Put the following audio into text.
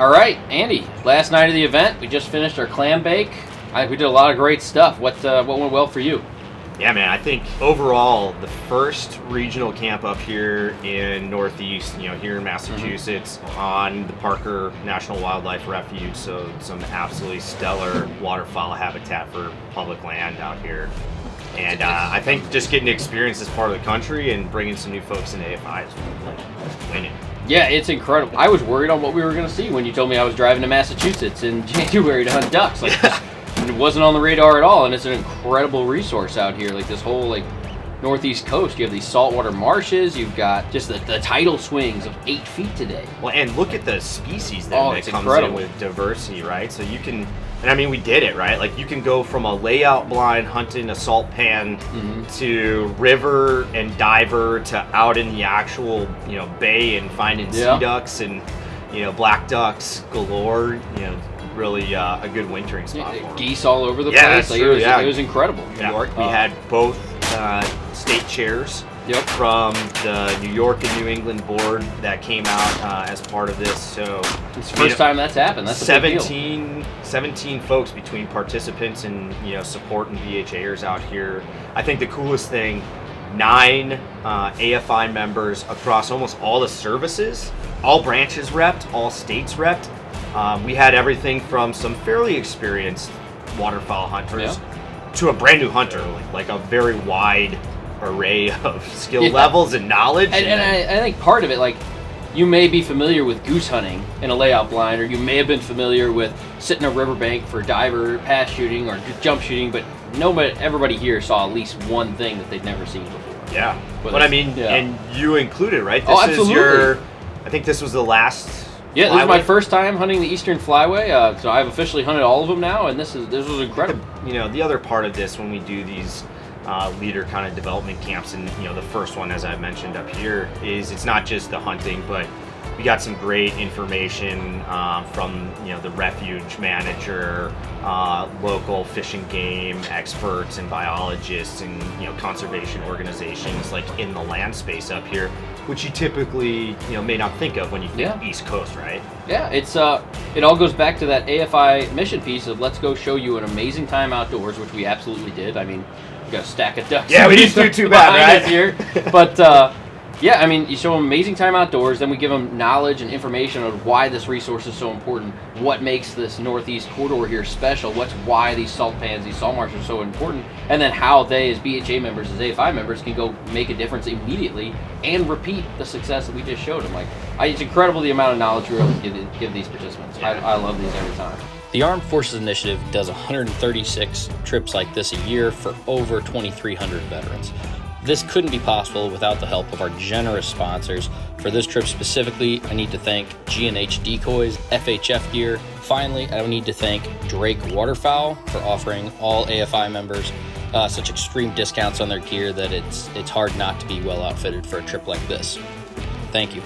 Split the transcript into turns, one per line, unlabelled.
All right, Andy, last night of the event, we just finished our clam bake. I think we did a lot of great stuff. What went well for you?
Yeah, man, I think overall, the first regional camp up here in Northeast, here in Massachusetts, on the Parker National Wildlife Refuge, so some absolutely stellar waterfowl habitat for public land out here. And I think just getting to experience this part of the country and bringing some new folks into AFI is like winning.
Yeah, it's incredible. I was worried on what we were going to see when you told me I was driving to Massachusetts in January to hunt ducks. It wasn't on the radar at all, and it's an incredible resource out here. Like this whole northeast coast, you have these saltwater marshes. You've got just the tidal swings of 8 feet today.
Well, and look at the species that comes in with diversity, right? So you can, and I mean, we did it, right? Like you can go from a layout blind hunting a salt pan to river and diver to out in the actual bay and finding sea ducks and black ducks galore. Really a good wintering spot for them.
Geese all over the place.
That's true,
It was incredible.
New York, we had both state chairs from the New York and New England board that came out as part of this. So
it's the first time that's happened. That's
17 folks between participants and support and VHAers out here. I think the coolest thing, 9 AFI members across almost all the services, all branches repped, all states repped. We had everything from some fairly experienced waterfowl hunters to a brand new hunter, like a very wide array of skill levels and knowledge.
And I think part of it, you may be familiar with goose hunting in a layout blind, or you may have been familiar with sitting a riverbank for diver pass shooting or jump shooting, but everybody here saw at least one thing that they'd never seen before.
Yeah, but I mean, and you included, right? This
absolutely.
I think this was the last.
Yeah, this is my first time hunting the Eastern Flyway, so I've officially hunted all of them now, and this was incredible.
The other part of this when we do these leader kind of development camps, and the first one, as I mentioned up here, is it's not just the hunting, but we got some great information from the refuge manager, local fish and game experts and biologists, and conservation organizations in the land space up here, which you typically may not think of when you think East Coast, right?
Yeah, it's it all goes back to that AFI mission piece of let's go show you an amazing time outdoors, which we absolutely did. I mean, we got a stack of ducks.
Yeah, we didn't do too bad, right?
Here, but yeah, I mean, you show them amazing time outdoors, then we give them knowledge and information on why this resource is so important, what makes this northeast corridor here special, why these salt pans, these salt marshes are so important, and then how they, as BHA members, as AFI members, can go make a difference immediately and repeat the success that we just showed them. It's incredible the amount of knowledge we're able to give these participants. I love these every time. The Armed Forces Initiative does 136 trips like this a year for over 2,300 veterans. This couldn't be possible without the help of our generous sponsors. For this trip specifically, I need to thank G&H Decoys, FHF Gear. Finally, I need to thank Drake Waterfowl for offering all AFI members such extreme discounts on their gear that it's hard not to be well outfitted for a trip like this. Thank you.